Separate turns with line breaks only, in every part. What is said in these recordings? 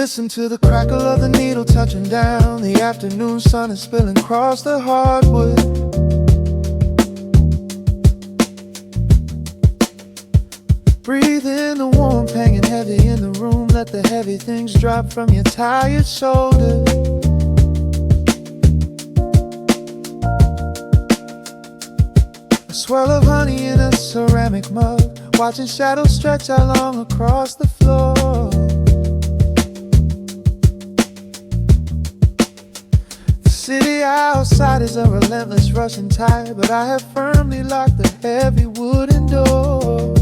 Listen to the crackle of the needle touching down. The afternoon sun is spilling across the hardwood. Breathe in the warmth hanging heavy in the room. Let the heavy things drop from your tired shoulders. A swirl of honey in a ceramic mug, watching shadows stretch out long across the floor. The city outside is a relentless rushing tide, but I have firmly locked the heavy wooden door.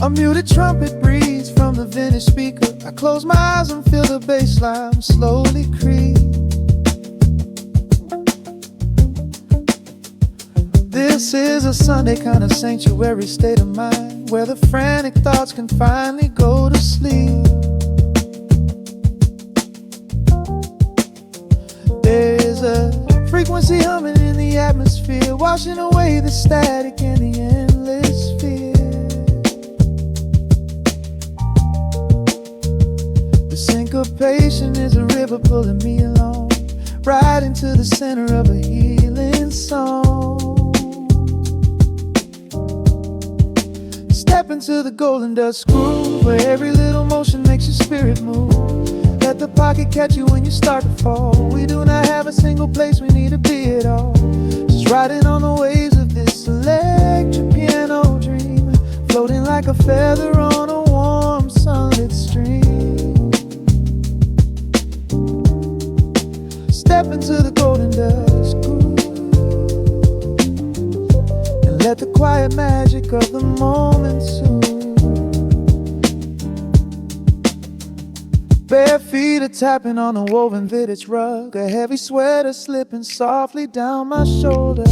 A muted trumpet breathes from the vintage speaker. I close my eyes and feel the bass line slowly creep. This is a Sunday kind of sanctuary state of mind, where the frantic thoughts can finally go to sleep. There's a frequency humming in the atmosphere, washing away the static and the endless fear. The syncopation is a river pulling me along, right into the center of a healing song. Step into the golden dust groove, where every little motion makes your spirit move. Let the pocket catch you when you start to fall. We do not have a single place we need to be at all. Just riding on the waves of this electric piano dream, floating like a feather on a warm sunlit stream. Step into the golden dust groove, and let the quiet magic of the moment soothe. Bare feet are tapping on a woven vintage rug, a heavy sweater slipping softly down my shoulder.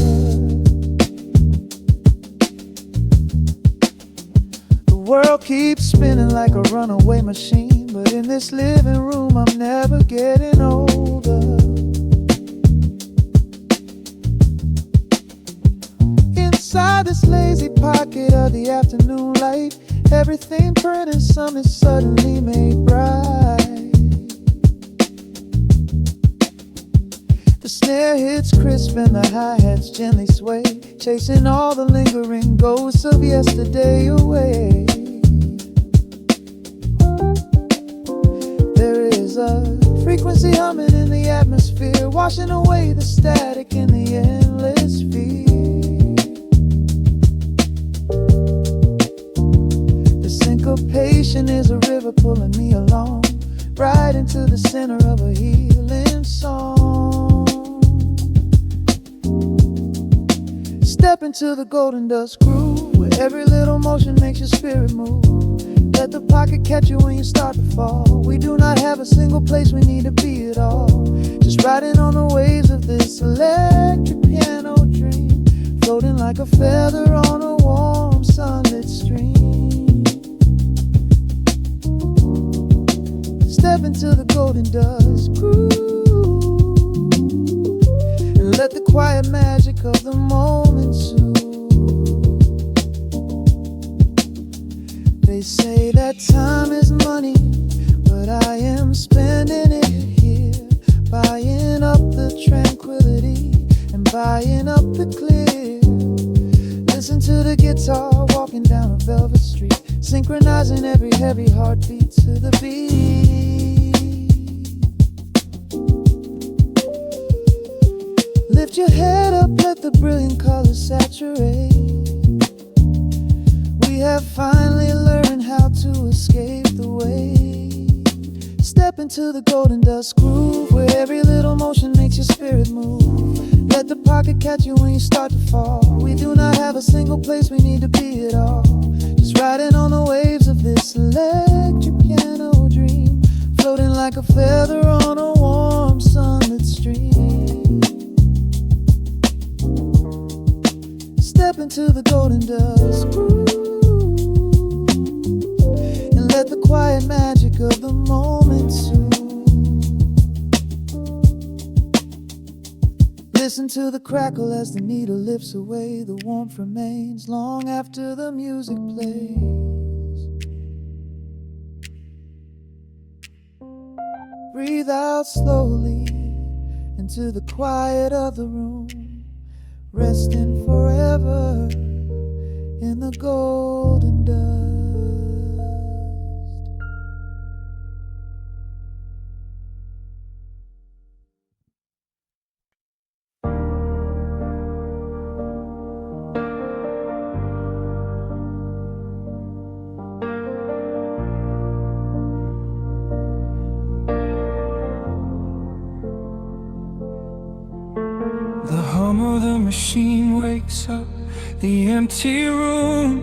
The world keeps spinning like a runaway machine, but in this living room I'm never getting older. Inside this lazy pocket of the afternoon light, everything burning, something suddenly made bright. The snare hits crisp and the hi-hats gently sway, chasing all the lingering ghosts of yesterday away. There is a frequency humming in the atmosphere, washing away the static in the endless fear. Syncopation is a river pulling me along, right into the center of a healing song. Step into the golden dust groove, where every little motion makes your spirit move. Let the pocket catch you when you start to fall. We do not have a single place we need to be at all. Just riding on the waves of this electric piano dream, floating like a feather on a warm sunlit stream. Step into the golden dust groove, and let the quiet magic of the moment soothe. They say that time is money, but I am spending it here, buying up the tranquility and buying up the clear. Listen to the guitar walking down a velvet street, synchronizing every heavy heartbeat to the beat. Lift your head up, let the brilliant colors saturate. We have finally learned how to escape the wave. Step into the golden dust groove, where every little motion makes your spirit move. Let the pocket catch you when you start to fall. We do not have a single place we need to be at all. Just riding on the waves of this electric piano dream, floating like a feather on a warm sunlit stream. Step into the golden dust groove, and let the quiet magic of the moment soothe. Listen to the crackle as the needle lifts away. The warmth remains long after the music plays. breathe out slowly into the quiet of the room, resting forever in the golden dust.
The hum of the machine wakes up the empty room.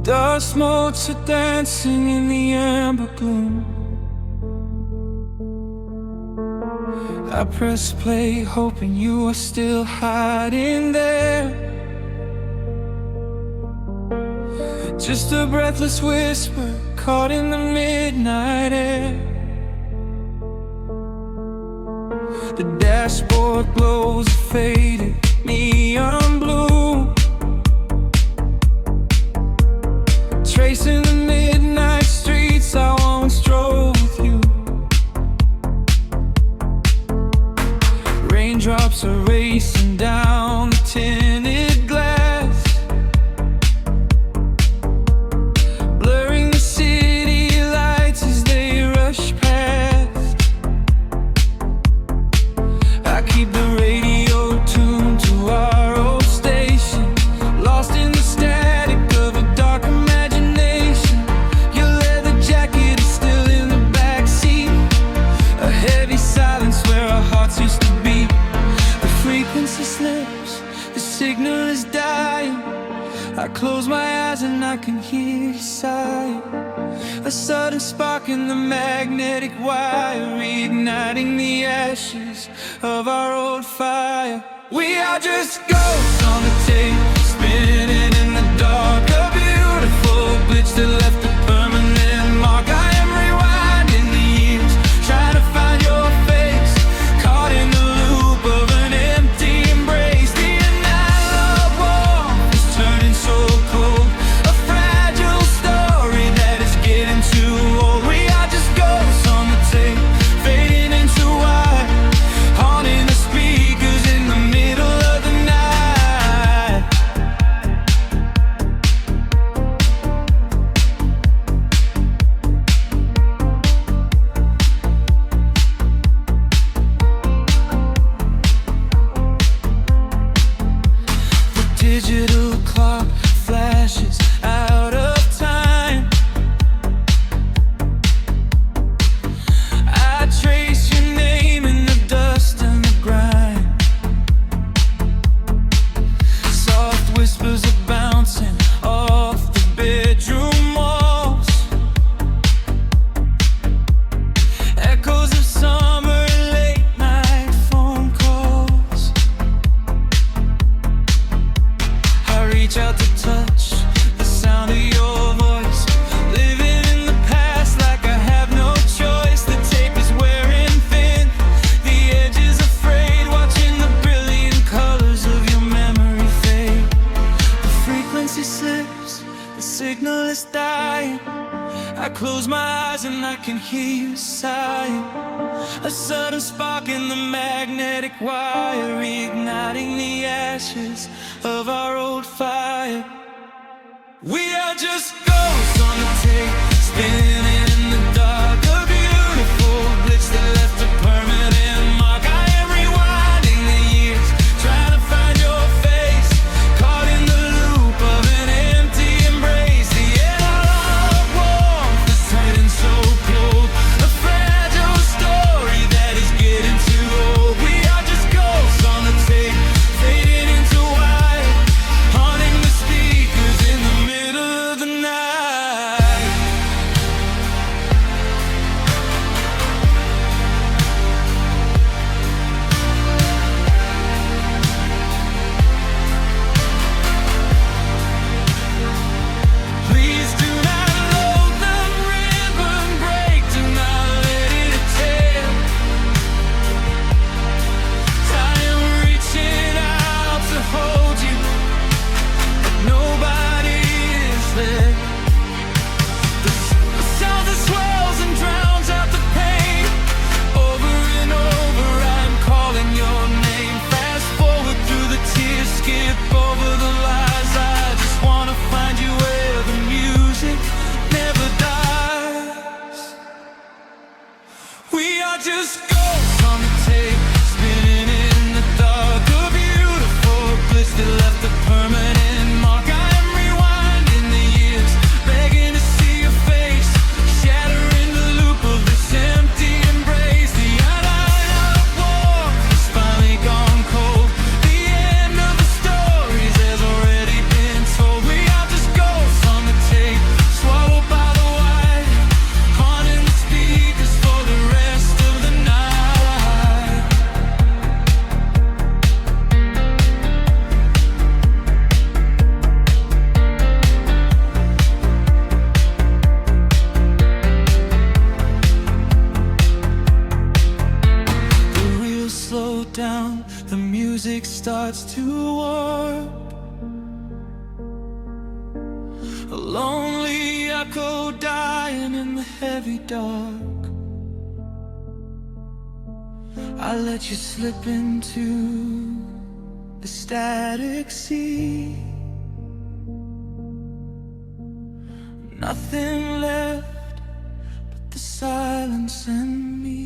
Dust motes are dancing in the amber gloom. I press play, hoping you are still hiding there. Just a breathless whisper caught in the midnight air. The dashboard glows a faded neon blue, tracing the midnight streets I once drove with you. Raindrops are racing down the tinted glass, blurring the city lights as they rush past. I keep the radio tuned to our old station, lost in the static of a dark imagination. Your leather jacket is still in the backseat, a heavy silence where our hearts used to beat. The frequency slips, the signal is dying. I close my eyes and I can hear you sigh. A sudden spark in the magnetic wire, reigniting the ashes of our old fire. We are just ghosts on the tape, spinning in the dark. A beautiful glitch that left a permanent mark. I am rewinding the years, trying to find your face, caught in the loop of an empty embrace. The analog warmth is turning so cold, a fragile story that is getting too old. We are just ghosts on the tape, fading into white, haunting the speakers in the middle of the night. The digital clock flashes out of time. I trace your name in the dust and the grime. Soft whispers are bouncing off the bedroom walls, echoes of summer late night phone calls. I reach out to touch the sound of your voice, living in the past like I have no choice. The tape is wearing thin, the edge is afraid, watching the brilliant colors of your memory fade. The frequency slips, the signal is dying. I close my eyes and I can hear you sighing. A sudden spark in the magnetic wire, reigniting the ashes of our old fire. We are just ghosts on the tape, spinning in the dark. A beautiful glitch that left a permanent mark. I am rewinding the years, trying to find your face, caught in the loop of an empty embrace. The analog warmth is turning so cold, a fragile story that is getting too old. We are just ghosts on the tape, fading into white, haunting the speakers in the middle of the night. just goes on the tape, spinning in the dark. A beautiful bliss that left a permanent mark. I am rewinding the years, begging to see your face, shattering the loop of this empty embrace. The outline of war has finally gone cold. The end of the stories has already been told. We are just ghosts on the tape, swallowed by the wide, haunting the speakers for the rest of the night. The reels slow down, the music starts to warp. A lonely echo dying in the heavy dark. I let you slip into the static sea. Nothing left but the silence and me.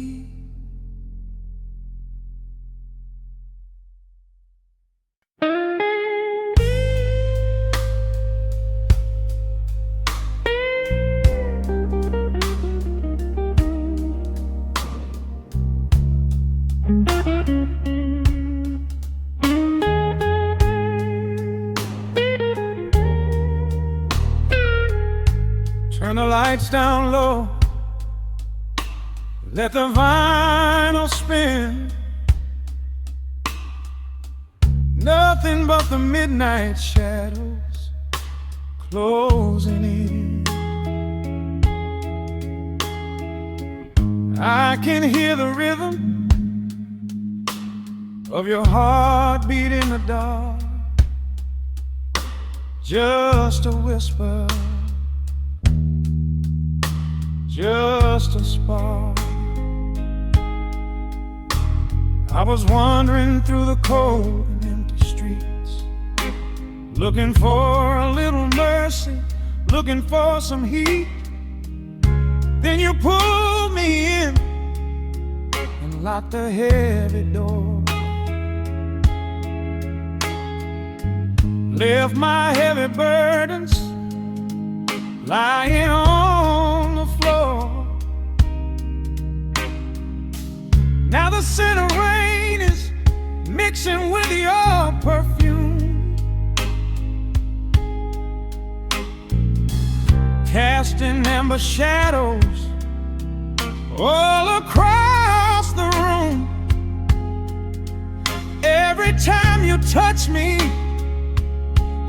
Turn the lights down low, let the vinyl spin. Nothing but the midnight shadows closing in. I can hear the rhythm of your heartbeat in the dark, just a whisper, just a spark. I was wandering through the cold and empty streets, looking for a little mercy, looking for some heat. Then you pulled me in and locked the heavy door, left my heavy burdens lying on the floor. Now the scent of rain is mixing with your perfume, casting amber shadows all across the room. Every time you touch me,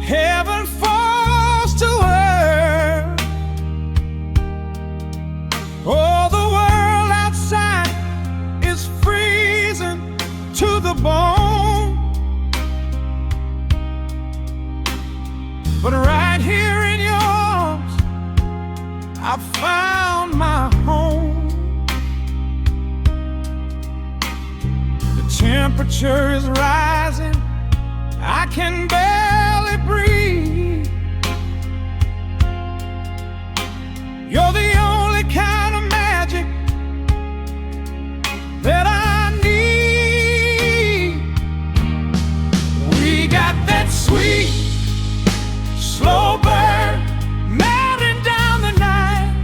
heaven falls to earth. Oh, the world outside is freezing to the bone, but right here in your arms I found my home. The temperature is rising, I can barely breathe. You're the only kind of magic that I need. We got that sweet, slow burn melting down the night,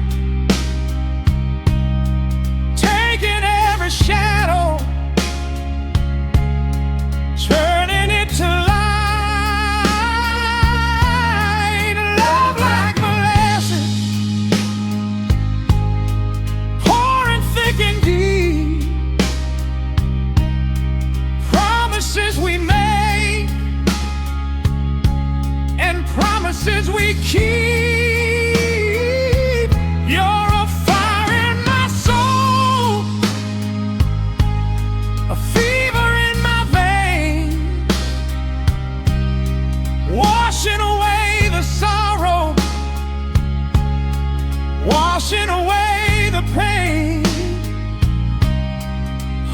taking every shadow, turning it to light. Love like molasses, pouring thick and deep. Promises we make and promises we keep. You're a fire in my soul, a fever in my veins, washing away the sorrow, washing away the pain.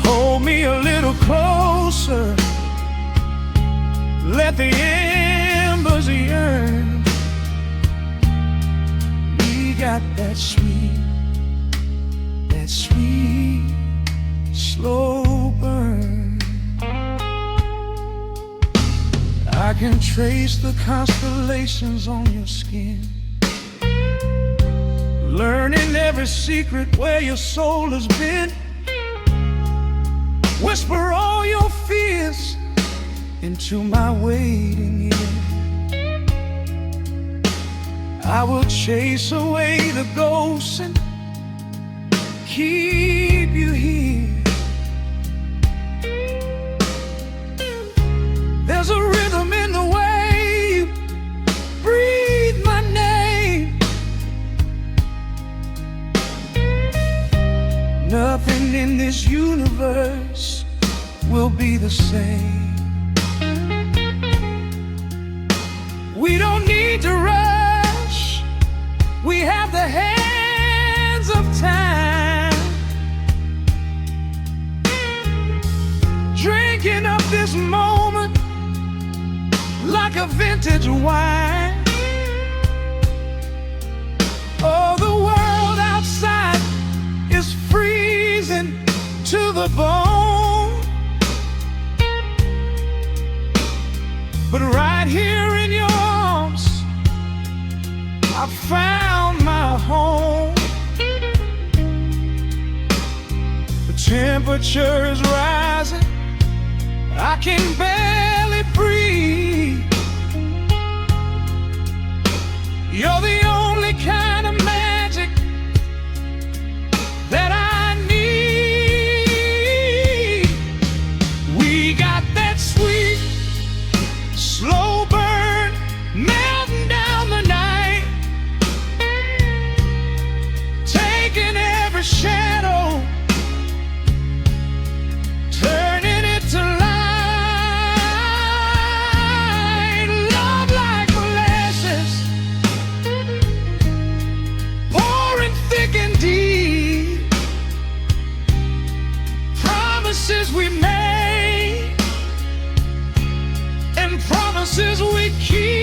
Hold me a little closer, let the embers yearn. We got that sweet I can trace the constellations on your skin, learning every secret where your soul has been. Whisper all your fears into my waiting ear. I will chase away the ghosts and keep you here. There's a rhythm in the way you breathe my name. Nothing in this universe will be the same. We don't need to rush. We have the hands of time, drinking up this moment like a vintage wine. Oh, the world outside is freezing to the bone, but right here in your arms I found my home. The temperature is rising, I can barely breathe. You're the only kind of magic that I need. We got that sweet, slow burn melting down the night, taking every shadow, turning it to light. Love like molasses, pouring thick and deep. Promises we made and promises we keep.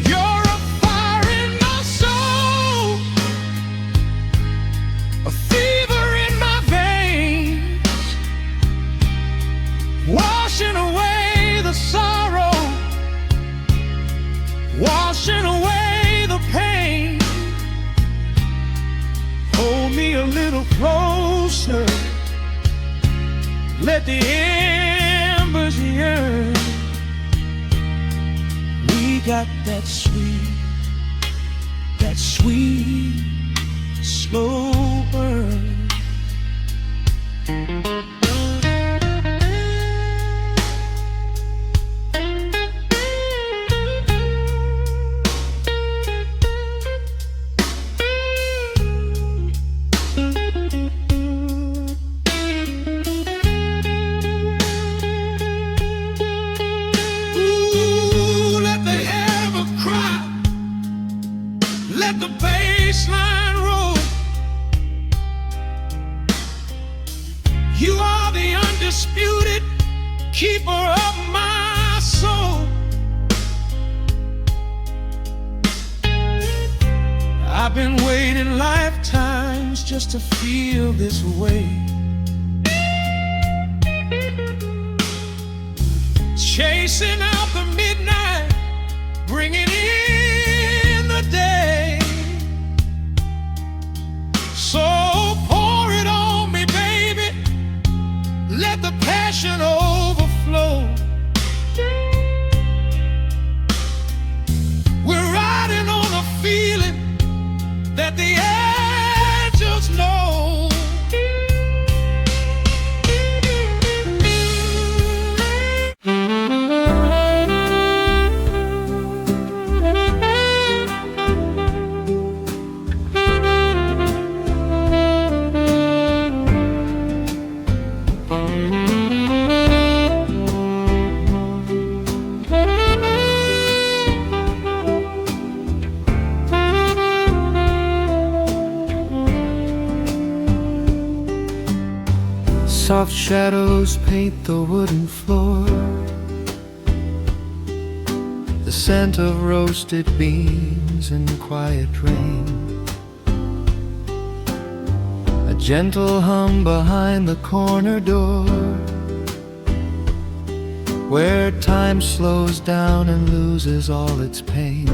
You're a fire in my soul, a fever in my veins, washing away the sorrow, washing away the pain. Hold me a little closer, let the embers yearn. We got that sweet, slow burn. Ooh, let the ever cry, let the bass line roll. You are the undisputed keeper of my soul. I've been waiting lifetimes just to feel this way, chasing out the midnight, bringing in the day. So pour it on me, baby, let the passion overflow. We're riding on a feeling that the angels know.
Soft shadows paint the wooden floor, the scent of roasted beans and quiet rain, a gentle hum behind the corner door. where time slows down and loses all its pain.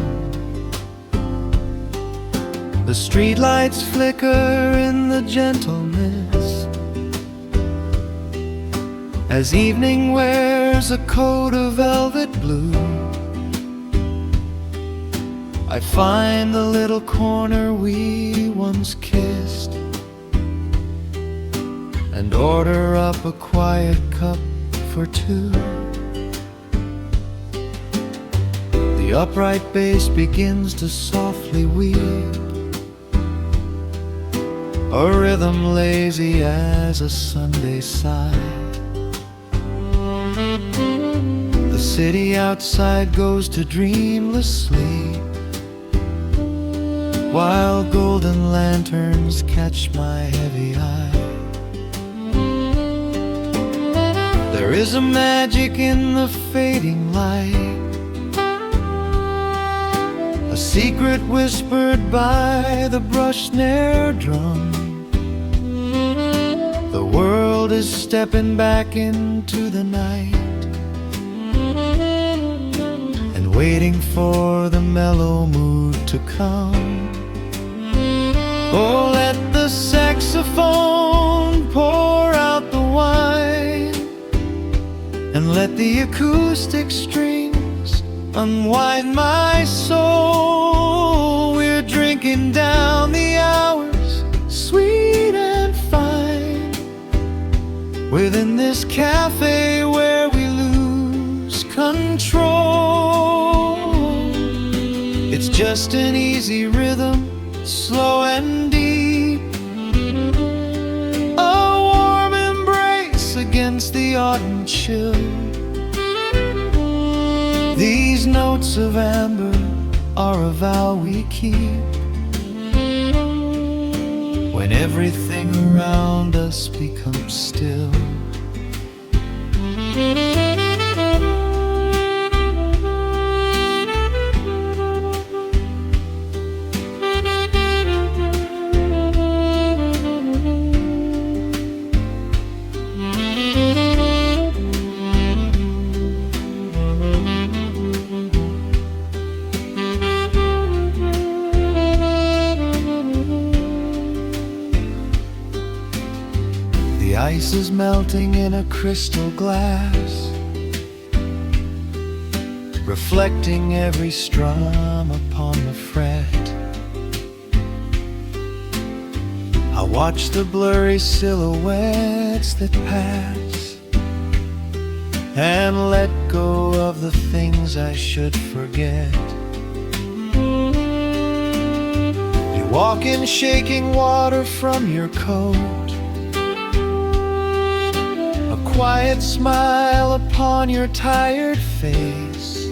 The streetlights flicker in the gentle mist as evening wears a coat of velvet blue. I find the little corner we once kissed and order up a quiet cup for two. The upright bass begins to softly weep, a rhythm lazy as a Sunday sigh. The city outside goes to dreamless sleep, while golden lanterns catch my heavy eye. There is a magic in the fading light, a secret whispered by the brush snare drum. The world is stepping back into the night and waiting for the mellow mood to come. Oh, let the saxophone pour out the wine, and let the acoustic strings unwind my soul. We're drinking down the hours, sweet and fine, within this cafe where we lose control. It's just an easy rhythm, slow and deep, a warm embrace against the autumn chill. These notes of amber are a vow we keep when everything around us becomes still. The ice is melting in a crystal glass, reflecting every strum upon the fret. I watch the blurry silhouettes that pass and let go of the things I should forget. You walk in shaking water from your coat, quiet smile upon your tired face.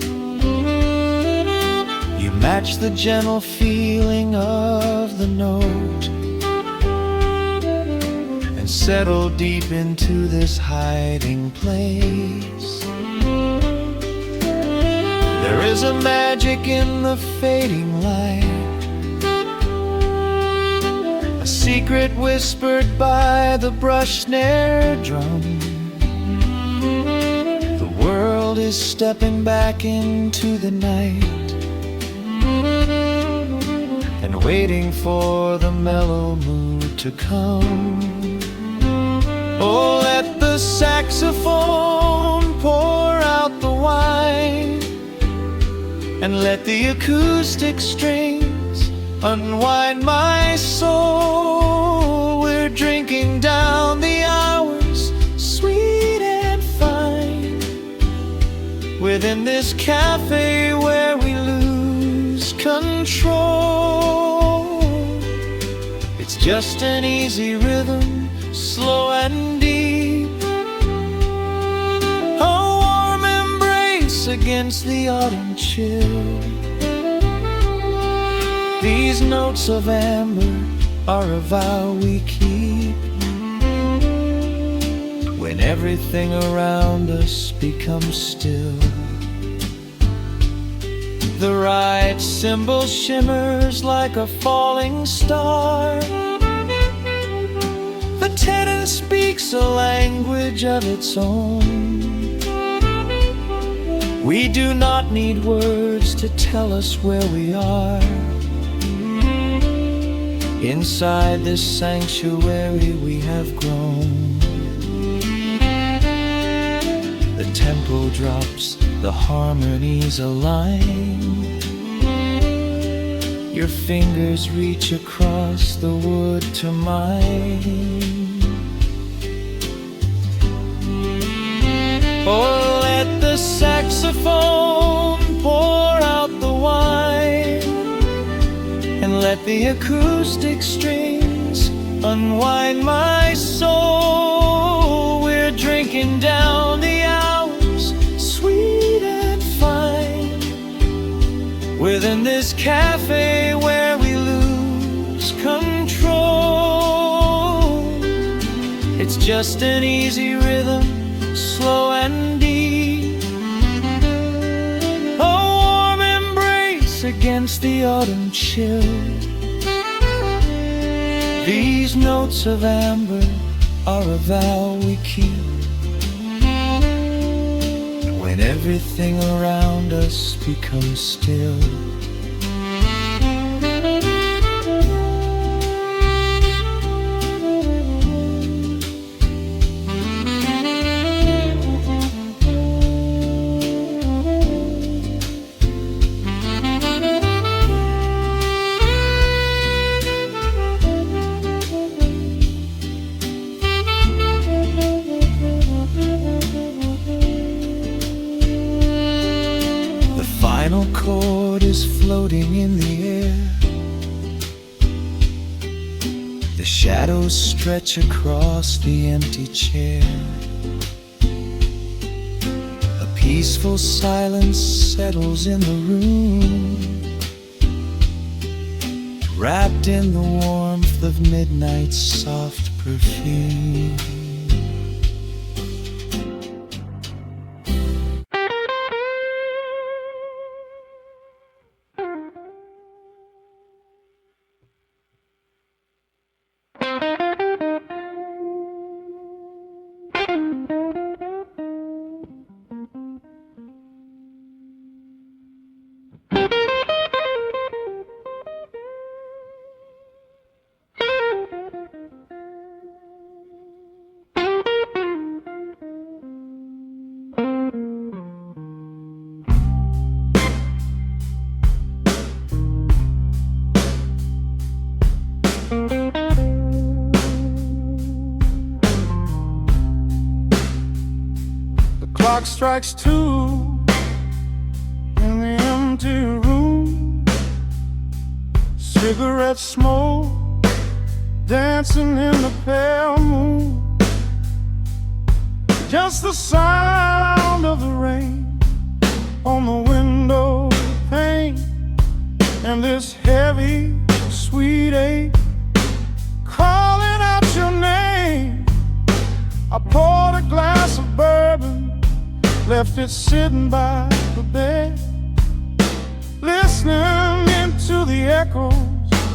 You match the gentle feeling of the note and settle deep into this hiding place. There is a magic in the fading light, a secret whispered by the brush snare drum. The world is stepping back into the night and waiting for the mellow mood to come. Oh, let the saxophone pour out the wine, and let the acoustic strings unwind my soul. We're drinking down the hours, sweet and fine, within this cafe where we lose control. It's just an easy rhythm, slow and deep, a warm embrace against the autumn chill. These notes of amber are a vow we keep when everything around us becomes still. The right cymbal shimmers like a falling star. The tenor speaks a language of its own. We do not need words to tell us where we are. Inside this sanctuary we have grown. The tempo drops, the harmonies align. Your fingers reach across the wood to mine. Oh, let the saxophone pour out the wine, and let the acoustic strings unwind my soul. We're drinking down the hours, sweet and fine, within this cafe where we lose control. It's just an easy rhythm, slow and deep, a warm embrace against the autumn chill. These notes of amber are a vow we keep when everything around us becomes still. The final chord is floating in the air. The shadows stretch across the empty chair. A peaceful silence settles in the room, wrapped in the warmth of midnight's soft perfume.
The clock strikes 2 in the empty room. Cigarette smoke dancing in the pale moon. Just the sound of the rain on the window pane, and this heavy, sweet ache calling out your name. I poured a glass of bourbon, left it sitting by the bed, listening into the echoes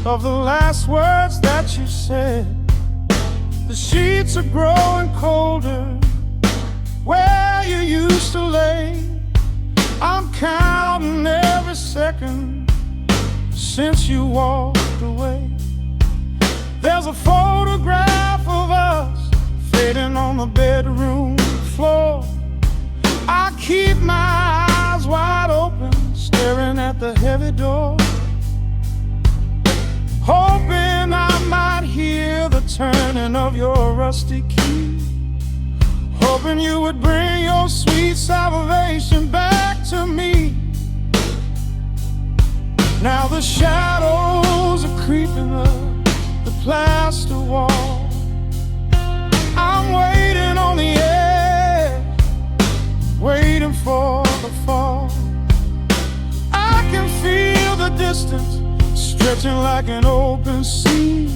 of the last words that you said. The sheets are growing colder where you used to lay. I'm counting every second since you walked away. There's a photograph of us fading on the bedroom floor. I keep my eyes wide open, staring at the heavy door, hoping I might hear the turning of your rusty key, hoping you would bring your sweet salvation back to me. Now the shadows are creeping up the plaster wall. I'm waiting on the edge, waiting for the fall. I can feel the distance stretching like an open sea.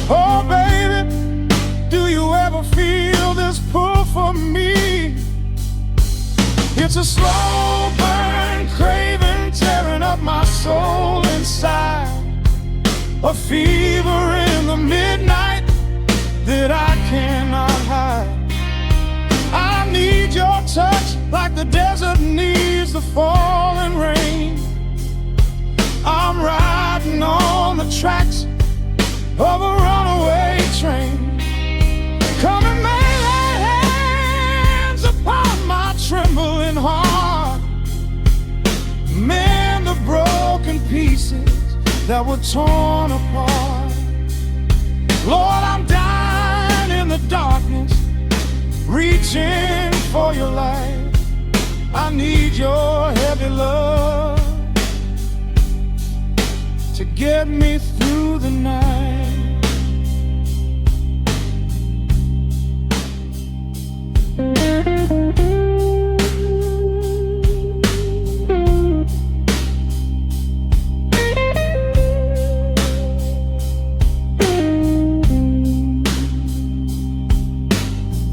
Oh baby, do you ever feel this pull for me? It's a slow burn craving tearing up my soul inside, a fever in the midnight that I cannot hide. I need your touch like like the desert needs the falling rain. I'm riding on the tracks of a runaway train. Come and lay hands upon my trembling heart. Mend the broken pieces that were torn apart. Lord, I'm dying in the darkness, reaching for your light. I need your heavy love to get me through the night.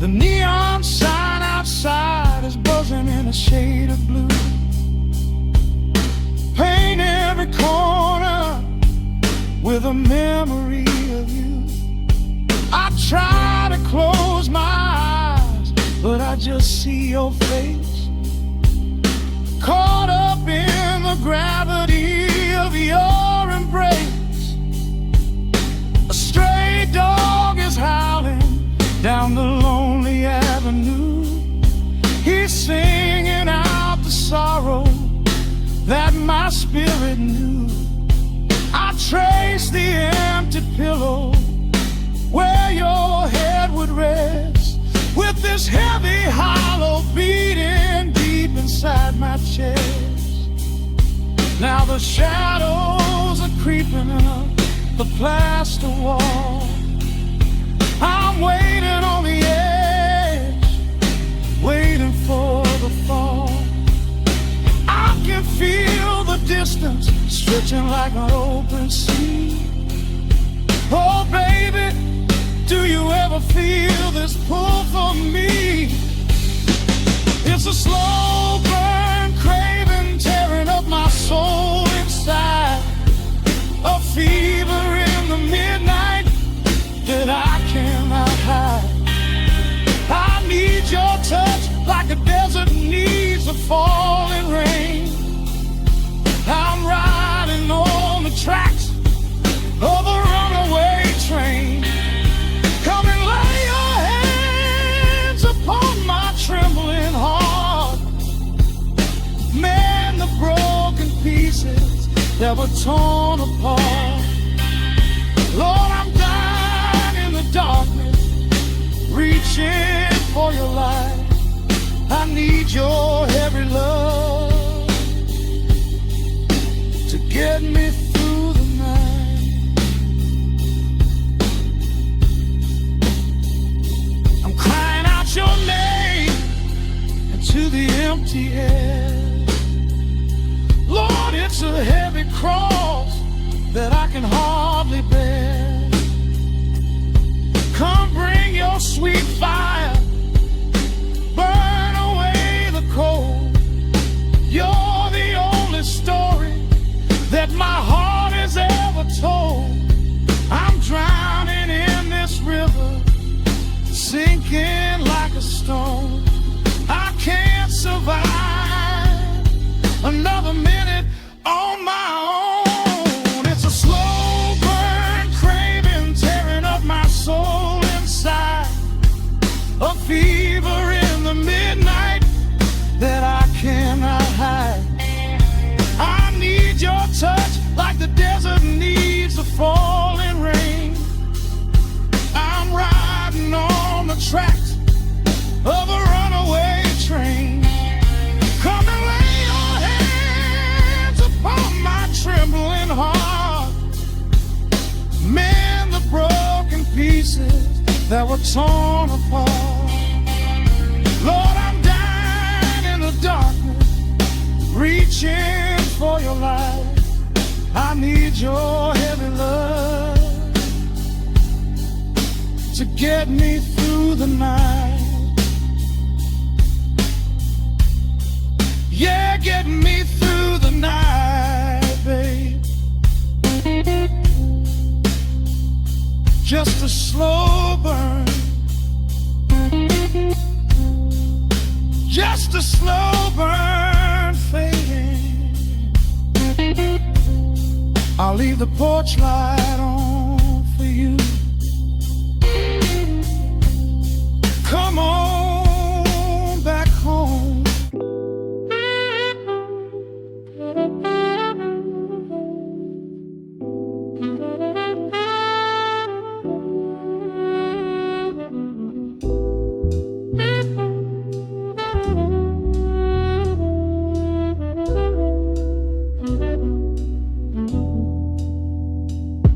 The neon sign outside is buzzing in a shade of blue. Paint every corner with a memory of you. I try to close my eyes, but I just see your face, caught up in the gravity of your embrace. A stray dog is howling down the lonely avenue. He's singing out the sorrow that my spirit knew. I trace the empty pillow where your head would rest, with this heavy hollow beating deep inside my chest. Now the shadows are creeping up the plaster wall. I'm waiting on the edge, waiting for the fall. I can feel the distance stretching like an open sea. Oh baby, do you ever feel this pull for me? It's a slow burn craving tearing up my soul inside, a fever in the midnight that I cannot hide. I need your touch like a desert needs a falling rain. I'm riding on the tracks of a runaway train. Come and lay your hands upon my trembling heart. Mend the broken pieces that were torn apart. Lord, I'm dying in the darkness, reaching for your light. I need your heavy love to get me through the night. I'm crying out your name into the empty air. Lord, it's a heavy cross that I can hardly bear. Come bring your sweet fire, burn away the cold. You're the only story that my heart has ever told. I'm drowning in this river, sinking like a stone. I can't survive another minute on my own. It's a slow burn craving tearing up my soul inside, a fever in the midnight that I cannot hide. I need your touch like the desert needs the falling rain. I'm riding on the tracks of a runaway train. Come and lay your hands upon my trembling heart. Mend the broken pieces that were torn apart. Lord, I'm dying in the darkness, reaching for your light. I need your heavy love to get me through the night. Yeah, get me through the night, babe. Just a slow burn, just a slow the porch light on for you. Come on back home.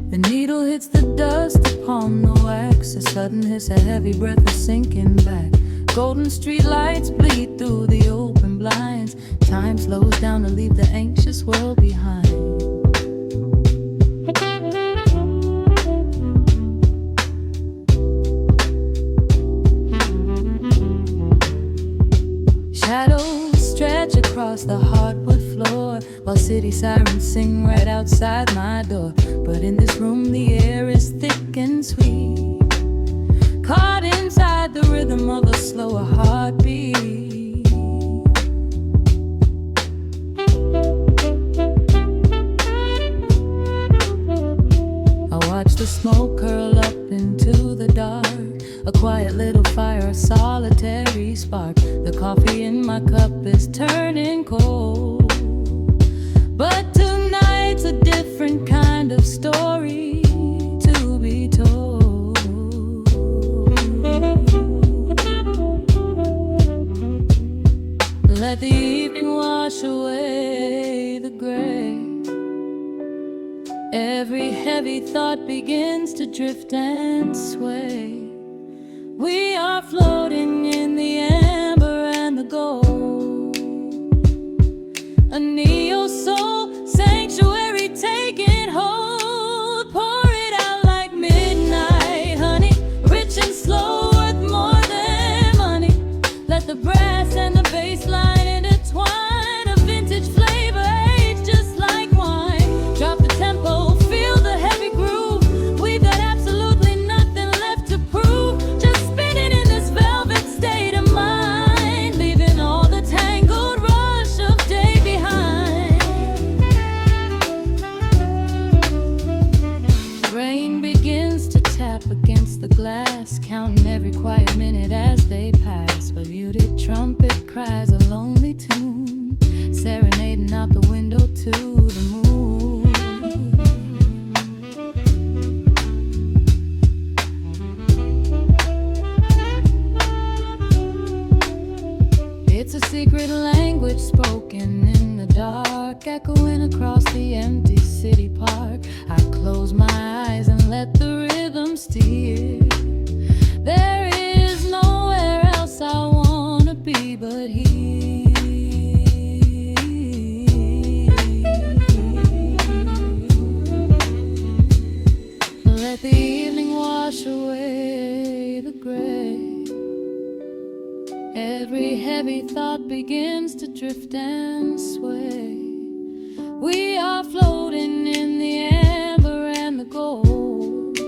The needle hits the dust upon the wax. A sudden hiss, a heavy breath, a sinking back. Golden street lights bleed through the open blinds. Time slows down to leave the anxious world behind. Shadows stretch across the hardwood floor, while city sirens sing right outside my door. But in this room the air is thick and sweet, caught inside the rhythm of a slower heartbeat. I watch the smoke curl up into the dark, a quiet little fire, a solitary spark. The coffee in my cup is turning cold, but tonight's a different kind of story to be told. Let the evening wash away the gray. Every heavy thought begins to drift and sway. We are floating in the amber and the gold, a neo-soul sanctuary taking hold. Pour it out like midnight honey, rich and slow, worth more than money. Let the brass and the bass line intertwine, a vintage flavor aged just like wine. Drop the tempo, feel the heavy groove. We've got absolutely nothing left to prove. Just spinning in this velvet state of mind, leaving all the tangled rush of day behind. Rain begins to tap against the glass, counting every quiet minute as they pass. A muted trumpet cries a lonely tune, serenading out the window to the moon. It's a secret language spoken in the dark, echoing across the empty city park. I close my eyes and let the rhythm steer. There is nowhere else I wanna be but here. Let the evening wash away the gray. Every heavy thought begins to drift and sway. We are floating in the amber and the gold,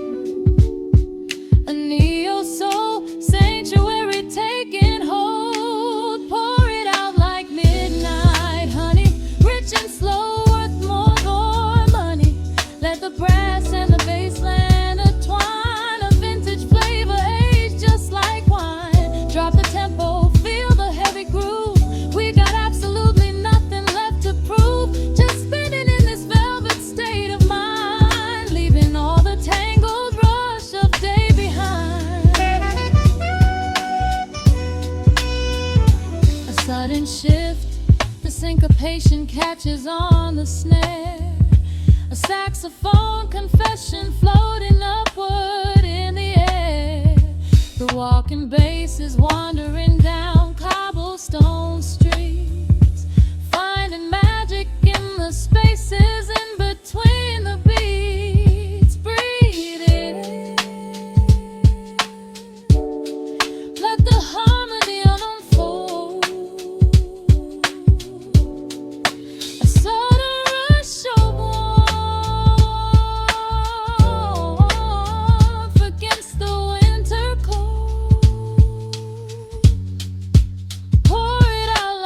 a neo-soul sanctuary taking hold. Pour it out like midnight honey, rich and slow, worth more than money. Let the brass and the bass line intertwine, a vintage flavor aged just like wine. Drop the tempo, feel the heavy groove. We got absolutely nothing left to prove. Just spinning in this velvet state of mind, leaving all the tangled rush of day behind. A sudden shift, the syncopation catches on the snare. A saxophone confession floating upward in the air. The walking bass is wandering down cobblestone streets, finding magic in the spaces in between the beats. Breathe it in, let the harmony unfold. A sudden rush of warmth against the winter cold. Pour it out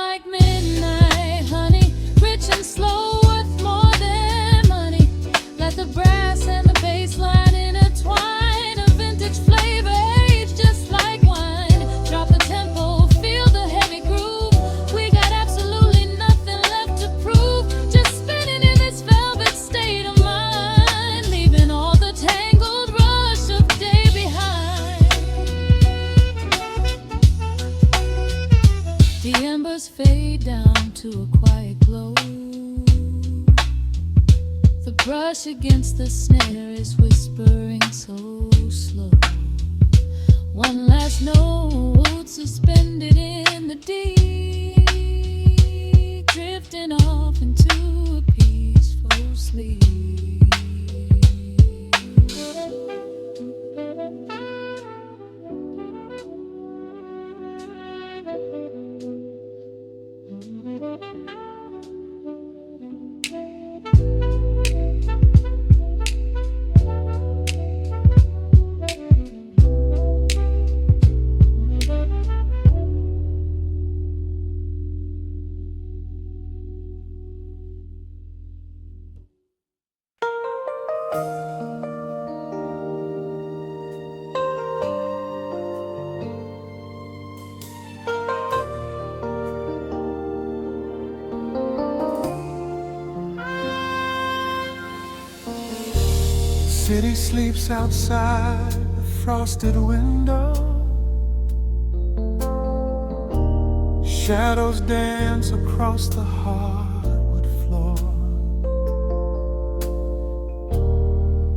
a quiet glow. The brush against the snare is whispering so slow. One last note suspended in the deep, drifting off into a peaceful sleep.
City sleeps outside the frosted window. Shadows dance across the hardwood floor.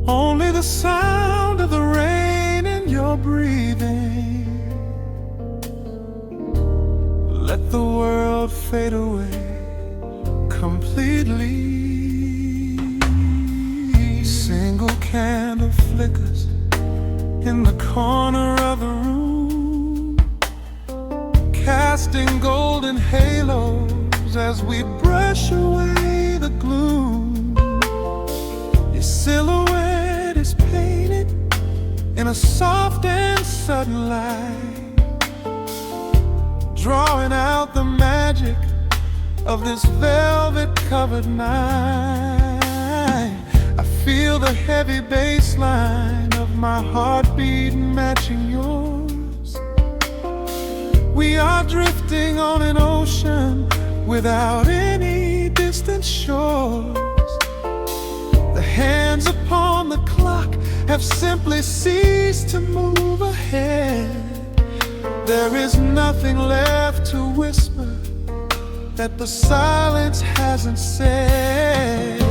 Only the sound of the rain in your breathing. Let the world fade away completely. Single candle flickers in the corner of the room, casting golden halos as we brush away the gloom. Your silhouette is painted in a soft and sudden light, drawing out the magic of this velvet-covered night. I feel the heavy bass line of my heartbeat matching yours. We are drifting on an ocean without any distant shores. The hands upon the clock have simply ceased to move ahead. There is nothing left to whisper that the silence hasn't said.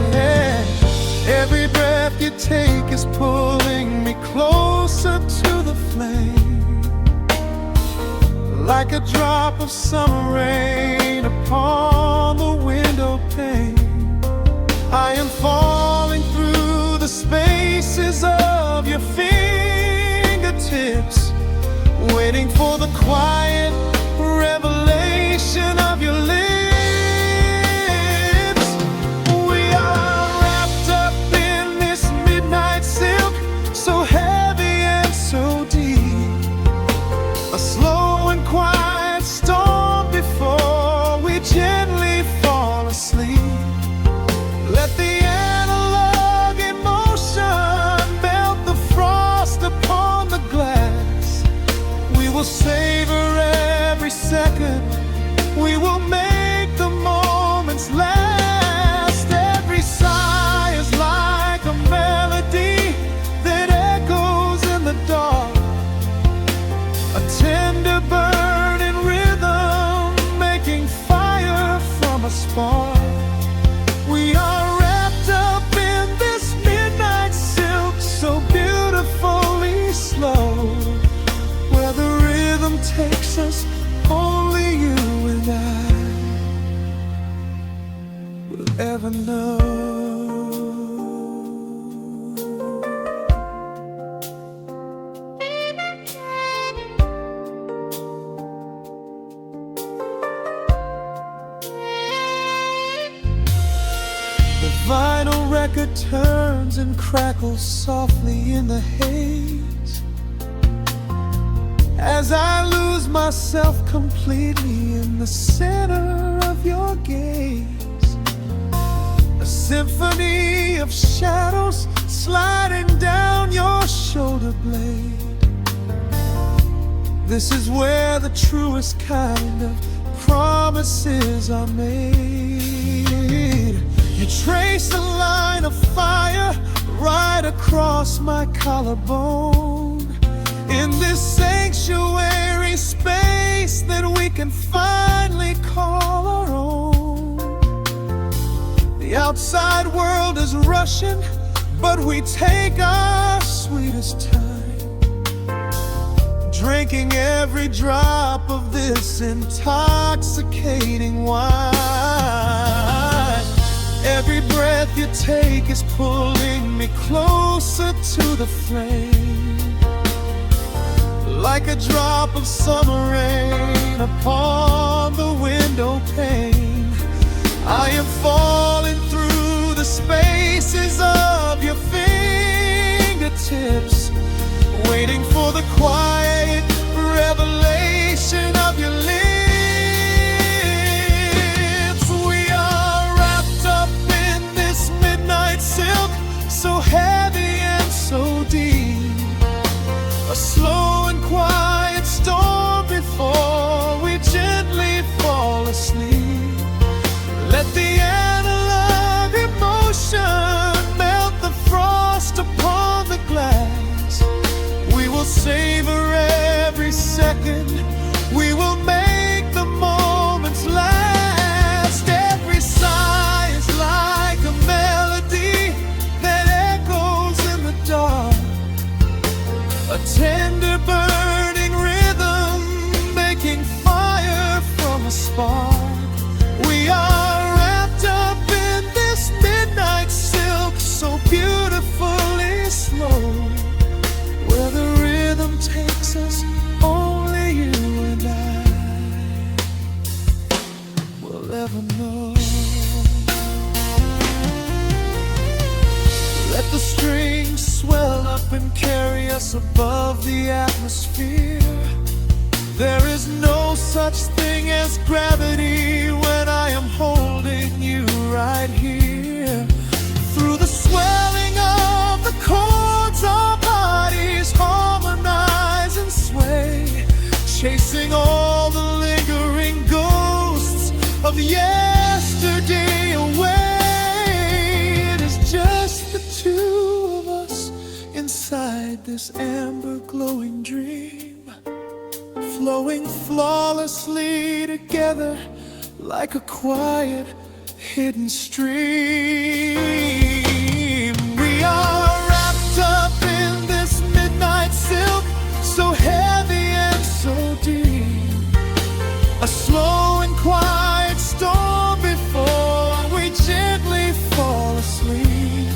Every breath you take is pulling me closer to the flame, like a drop of summer rain upon the window pane. I am falling through the spaces of your fingertips, waiting for the quiet revelation of your lips. So heavy and so deep, a slow and quiet storm before we gently fall asleep. Let the analog emotion melt the frost upon the glass. We will savor every second, we will make the moments last. Every sigh is like a melody that echoes in the dark, a tender burning rhythm making fire from a spark. We are wrapped up in this midnight silk, so beautifully slow, where the rhythm takes us, only you and I will ever know. The vinyl record turns and crackles softly in the haze, as I lose myself completely in the center of your gaze. A symphony of shadows sliding down your shoulder blade. This is where the truest kind of promises are made. You trace a line of fire right across my collarbone, in this sanctuary space that we can finally call our own. rushing, but we take our sweetest time, drinking every drop of this intoxicating wine. Every breath you take is pulling me closer to the flame, like a drop of summer rain upon the window pane. I am falling through the spaces of your fingertips, waiting for the quiet revelation of your lips. We are wrapped up in this midnight silk, so heavy and so deep, a slow and quiet storm before we gently fall asleep. Let the analog emotion melt the frost upon the glass. We will savor every second, we will make the moments last. Every sigh is like a melody that echoes in the dark, a tender burning rhythm making fire from a spark. We are wrapped up in this midnight silk, so beautifully slow, where the rhythm takes us, only you and I will ever know. Let the strings swell up and carry us above the atmosphere. There is no such thing as gravity when I am holding you right here. Through the swelling of the chords, our bodies harmonize and sway, chasing all the lingering ghosts of yesterday away. It is just the two of us inside this amber glowing dream, flowing flawlessly together like a quiet hidden stream. We are wrapped up in this midnight silk, so heavy and so deep, a slow and quiet storm before we gently fall asleep.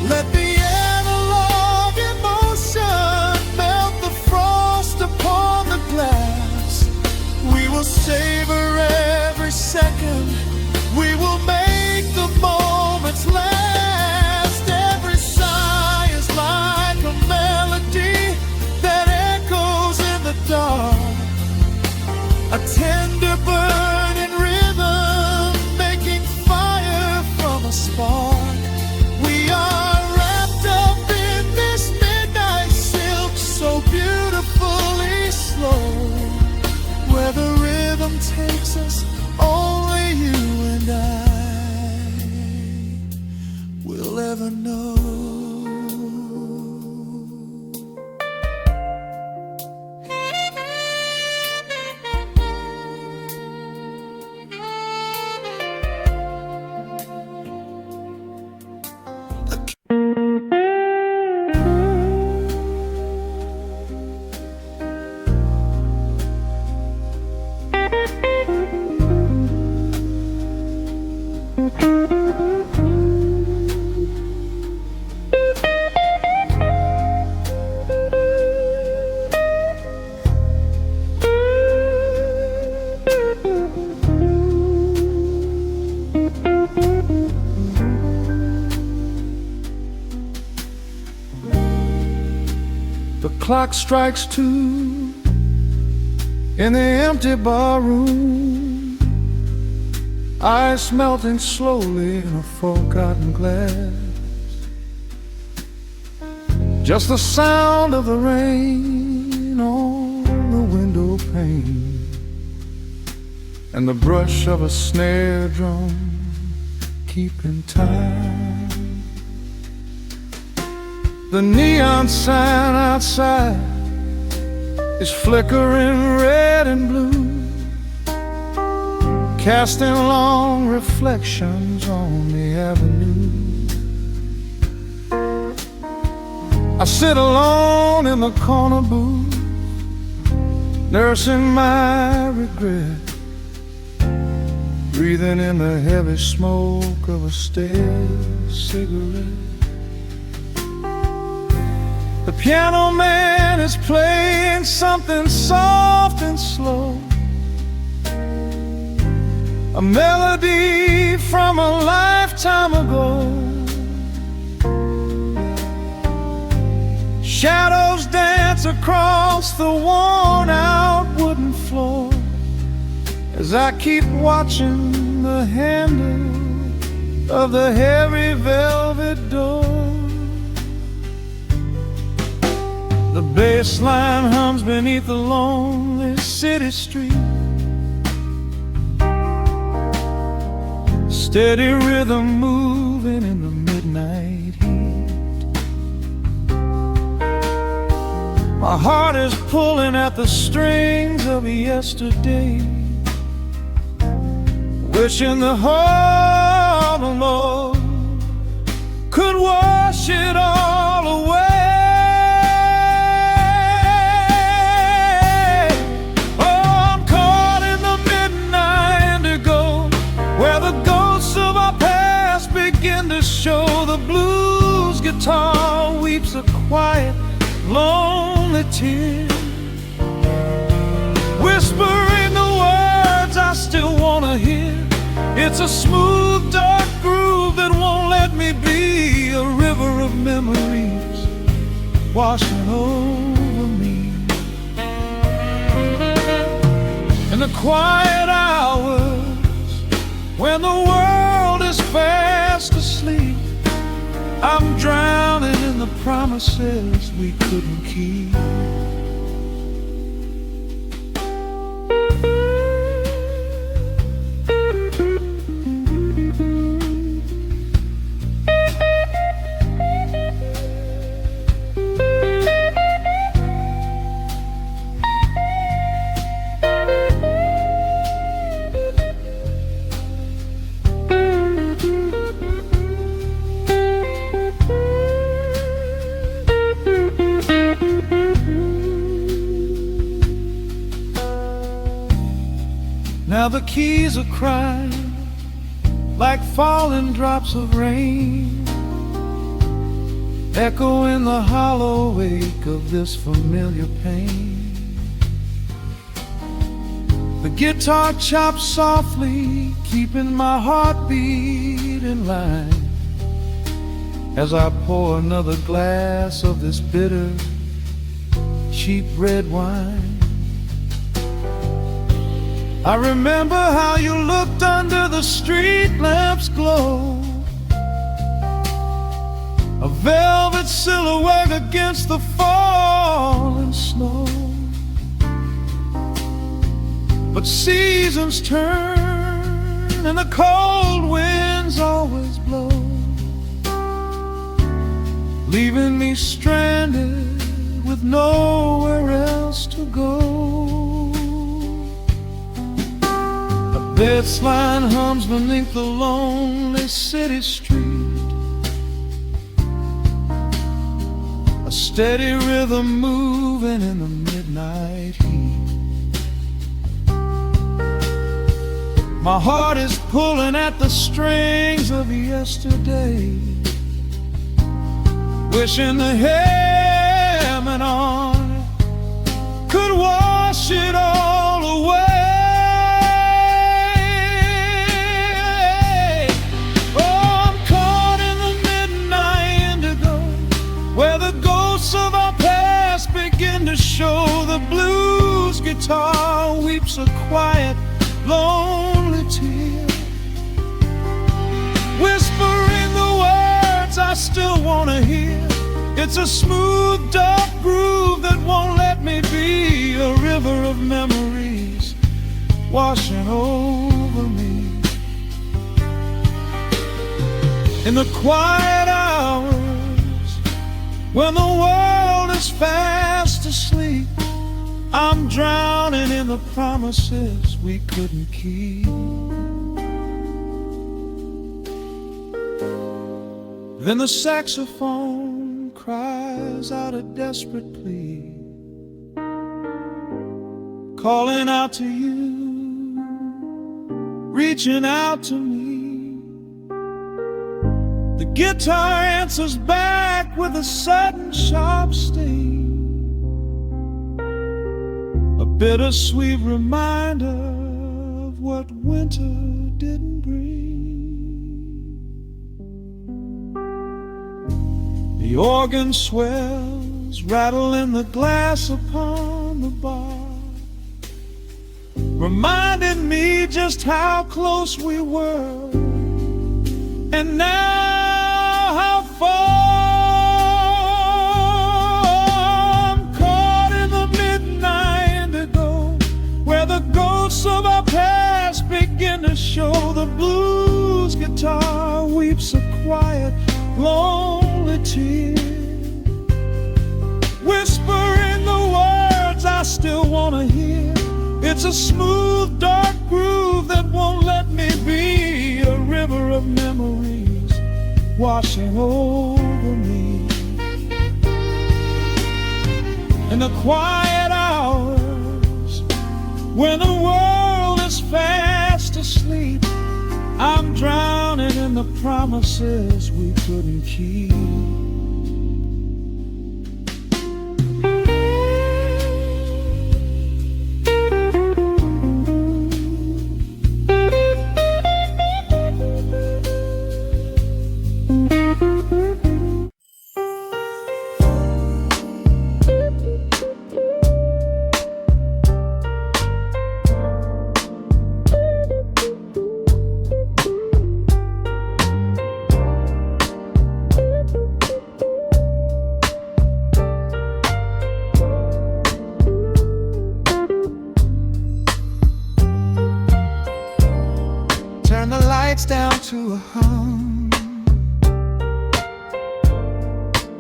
Let the analog emotion melt the frost upon the glass. We will savor every second, we will make the moments last. Every sigh is like a melody that echoes in the dark, a tender burning rhythm making fire from a spark. We are wrapped up in this midnight silk, so beautifully slow, where the rhythm takes us, only you and I will ever know. The clock strikes 2 in the empty bar room, ice melting slowly in a forgotten glass. Just the sound of the rain on the window pane, and the brush of a snare drum keeping time. The neon sign outside is flickering red and blue, casting long reflections on the avenue. I sit alone in the corner booth, nursing my regret, breathing in the heavy smoke of a stale cigarette. The piano man is playing something soft and slow, a melody from a lifetime ago. Shadows dance across the worn-out wooden floor as I keep watching the handle of the heavy velvet door. The bass line hums beneath the lonely city street, steady rhythm moving in the midnight heat. My heart is pulling at the strings of yesterday, wishing the heart alone could wash it all away. Show the blues guitar weeps a quiet, lonely tear, whispering the words I still wanna hear. It's a smooth, dark groove that won't let me be, a river of memories washing over me. In the quiet hours when the world is fast asleep, I'm drowning in the promises we couldn't keep. Now the keys are crying like falling drops of rain, echo in the hollow wake of this familiar pain. The guitar chops softly, keeping my heartbeat in line, as I pour another glass of this bitter, cheap red wine. I remember how you looked under the street lamp's glow, a velvet silhouette against the falling snow. But seasons turn and the cold winds always blow, leaving me stranded with nowhere else to go. Bass line hums beneath the lonely city street, a steady rhythm moving in the midnight heat. My heart is pulling at the strings of yesterday, wishing the hem and on could wash it all away. Of our past begin to show, the blues guitar weeps a quiet, lonely tear, whispering the words I still want to hear. It's a smooth, dark groove that won't let me be, a river of memories washing over me. In the quiet hours when the world is fast asleep, I'm drowning in the promises we couldn't keep. Then the saxophone cries out a desperate plea, calling out to you, reaching out to me. The guitar answers back with a sudden sharp sting, a bittersweet reminder of what winter didn't bring. The organ swells, rattling the glass upon the bar, reminding me just how close we were, and now how far. I'm caught in the midnight indigo, where the ghosts of our past begin to show. The blues guitar weeps a quiet, lonely tear, whispering the words I still want to hear. It's a smooth, dark groove that won't let me be, a river of memories washing over me. In the quiet hours, when the world is fast asleep, I'm drowning in the promises we couldn't keep. Turn the lights down to a hum,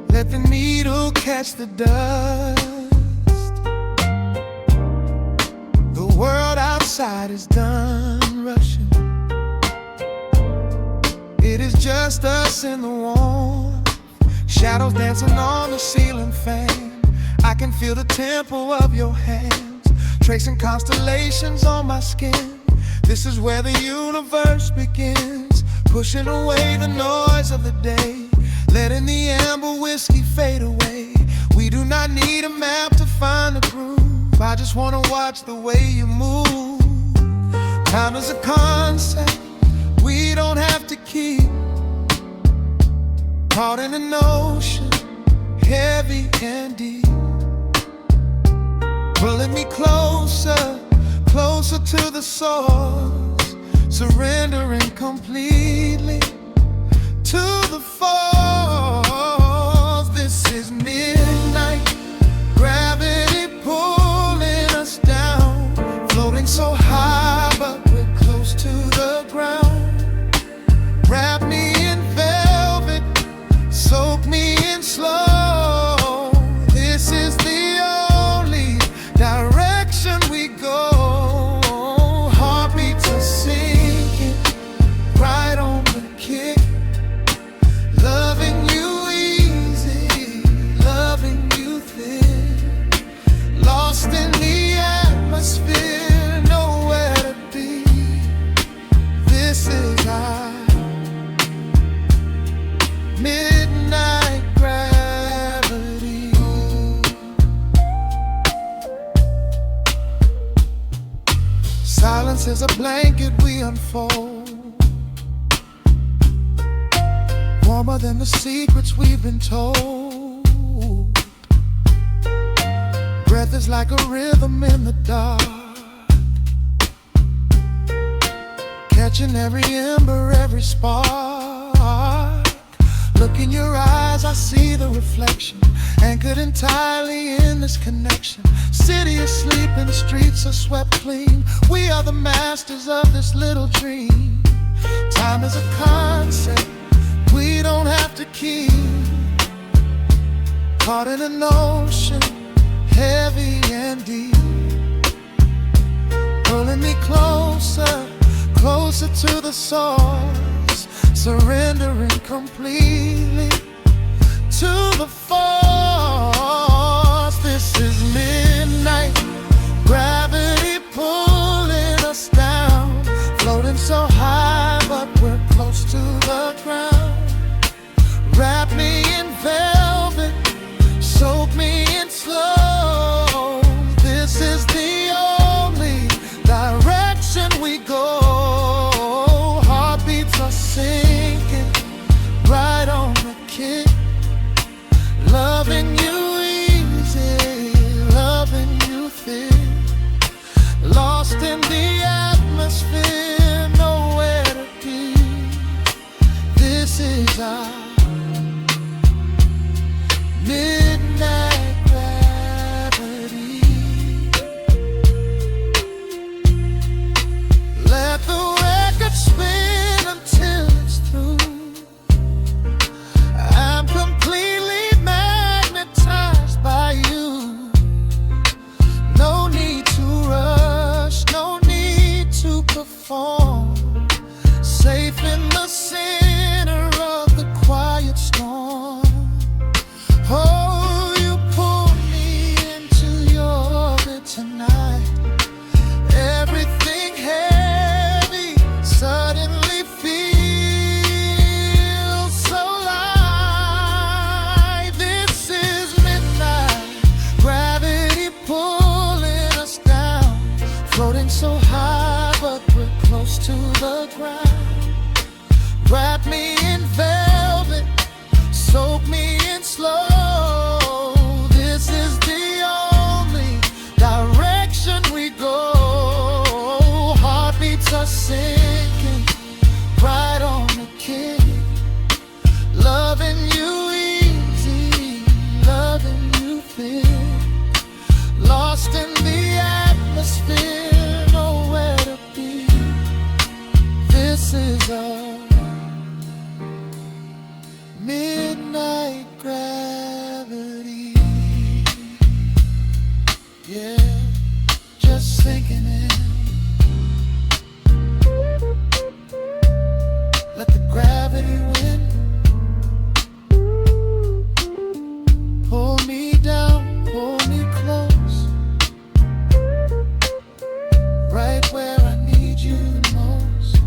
let the needle catch the dust. The world outside is done rushing, it is just us in the warmth, shadows dancing on the ceiling fan. I can feel the tempo of your hands, tracing constellations on my skin. This is where the universe begins, pushing away the noise of the day, letting the amber whiskey fade away. We do not need a map to find the groove, I just wanna watch the way you move. Time is a concept we don't have to keep, caught in an ocean, heavy and deep, pulling me closer, closer to the source, surrendering completely to the force. This is midnight, gravity pulling us down, floating so high but we're close to the ground. Wrap me in velvet, soak me in slow. This is the only direction we go. Midnight gravity. Silence is a blanket we unfold, warmer than the secrets we've been told. Breath is like a rhythm in the dark, catching every ember, every spark. Look in your eyes, I see the reflection, anchored entirely in this connection. City asleep and the streets are swept clean. We are the masters of this little dream. Time is a concept we don't have to keep, caught in an ocean, heavy and deep, pulling me closer, closer to the source, surrendering completely
to the force. This is midnight gravity pulling us down, floating so high but we're close to the ground. Wrap me in velvet, soak me in slow. This is the only direction we go. Heartbeats are sinking right on the kick. Loving you easy, loving you thick. Lost in the atmosphere, nowhere to be. This is our midnight gravity. Let the record spin until it's through. I'm completely magnetized by you. No need to rush, no need to perform. Safe in the center of the quiet storm. Oh, you pull me into your orbit tonight. Everything heavy suddenly feels so light. This is midnight gravity pulling us down, floating so high but we're close to the ground. Wrap me in velvet, soak me in slow. This is the only direction we go. Heartbeats are sinking right on the kick. Loving you easy, loving you thick. Lost in the atmosphere, nowhere to be. This is a midnight gravity. Yeah, just sinking in. Let the gravity win. Pull me down, pull me close, right where I need you most.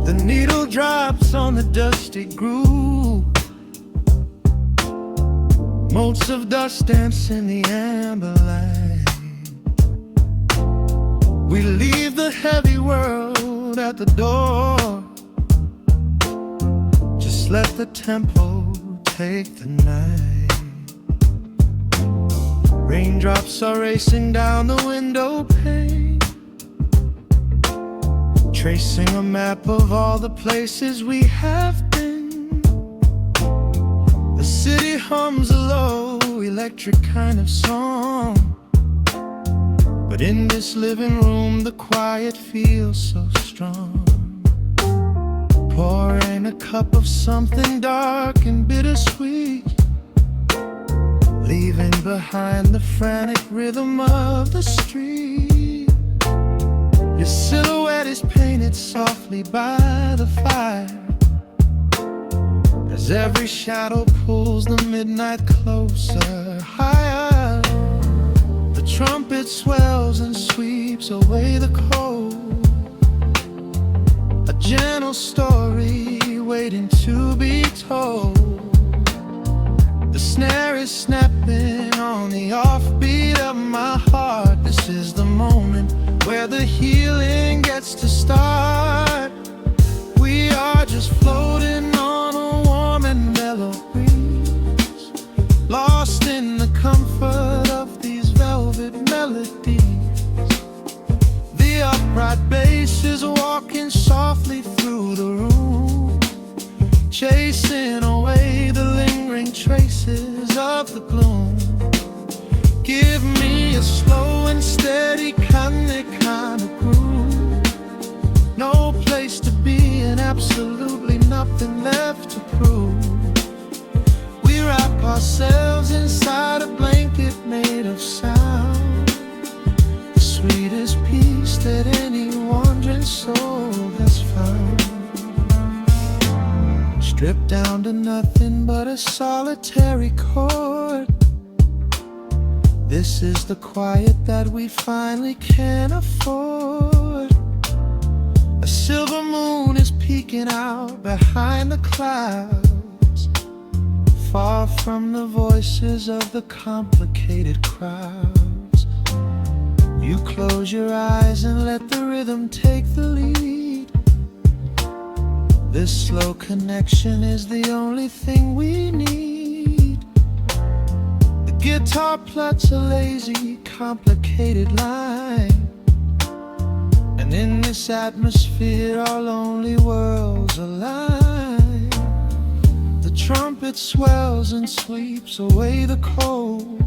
The needle drops on the dusty groove. Motes of dust dance in the amber light. We leave the heavy world at the door. Just let the tempo take the night. Raindrops are racing down the window pane, tracing a map of all the places we have been. The city hums a low, electric kind of song, but in this living room the quiet feels so strong. Pouring a cup of something dark and bittersweet, leaving behind the frantic rhythm of the street. Your silhouette is painted softly by the fire, as every shadow pulls the midnight closer, higher. The trumpet swells and sweeps away the cold, a gentle story waiting to be told. The snare is snapping on the offbeat of my heart. This is the moment where the healing gets to start. We are just floating on a warm and mellow breeze, lost in the comfort of these velvet melodies. The upright bass is walking softly through the room, chasing away the lingering traces of the gloom. Give me a slow and steady kind of groove. No place to be and absolutely nothing left to prove. We wrap ourselves inside a blanket made of sound, the sweetest peace that any wandering soul has found. Stripped down to nothing but a solitary chord. This is the quiet that we finally can afford. A silver moon is peeking out behind the clouds, far from the voices of the complicated crowds. You close your eyes and let the rhythm take the lead. This slow connection is the only thing we need. Guitar plucks a lazy, complicated line, and in this atmosphere our lonely worlds align. The trumpet swells and sweeps away the cold,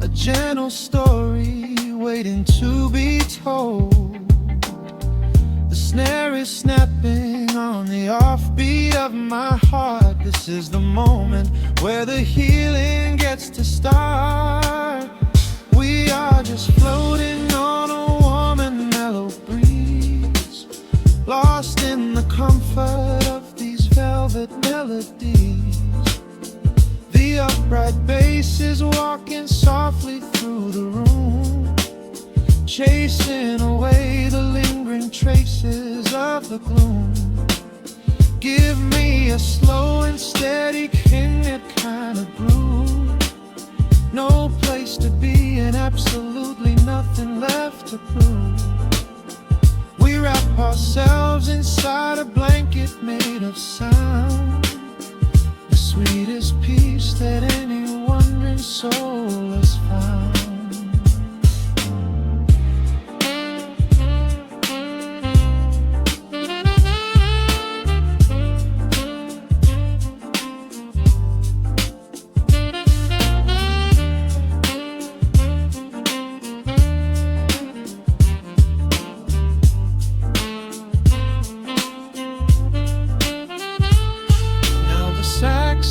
a gentle story waiting to be told. The snare is snapping on the offbeat of my heart. This is the moment where the healing gets to start. We are just floating on a warm and mellow breeze, lost in the comfort of these velvet melodies. The upright bass is walking softly through the room, chasing away the lingering traces of the gloom. Give me a slow and steady kind of groove. No place to be and absolutely nothing left to prove. We wrap ourselves inside a blanket made of sound, the sweetest peace that any wandering soul has found.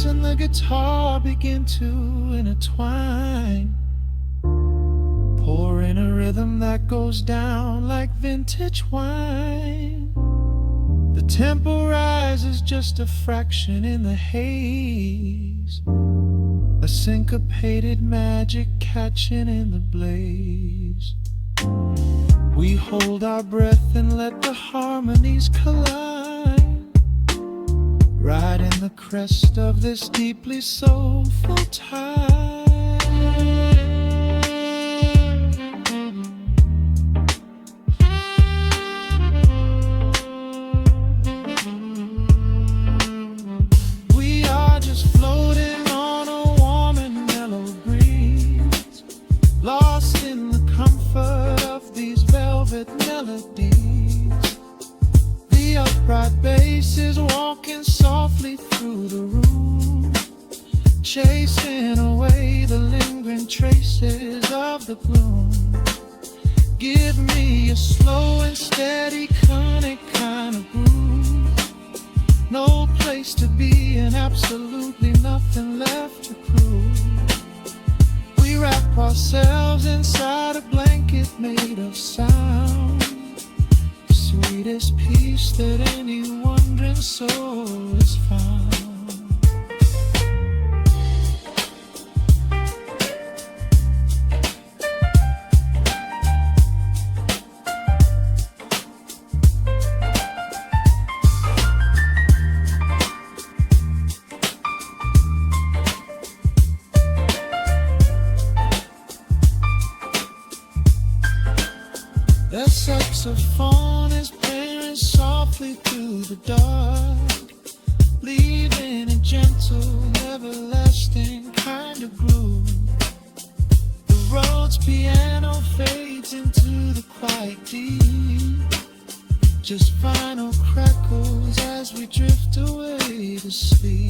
And the guitar begin to intertwine, pouring a rhythm that goes down like vintage wine. The tempo rises just a fraction in the haze, a syncopated magic catching in the blaze. We hold our breath and let the harmonies collide, riding the crest of this deeply soulful tide. We are just floating on a warm and mellow breeze, lost in the comfort of these velvet melodies. The upright bass is walking softly through the room, chasing away the lingering traces of the gloom. Give me a slow and steady kind of groove. No place to be and absolutely nothing left to prove. We wrap ourselves inside a blanket made of sound, the sweetest peace that any wandering soul has found. into the dark, leaving a gentle, everlasting kind of groove. The road's piano fades into the quiet deep, just final crackles as we drift away to sleep.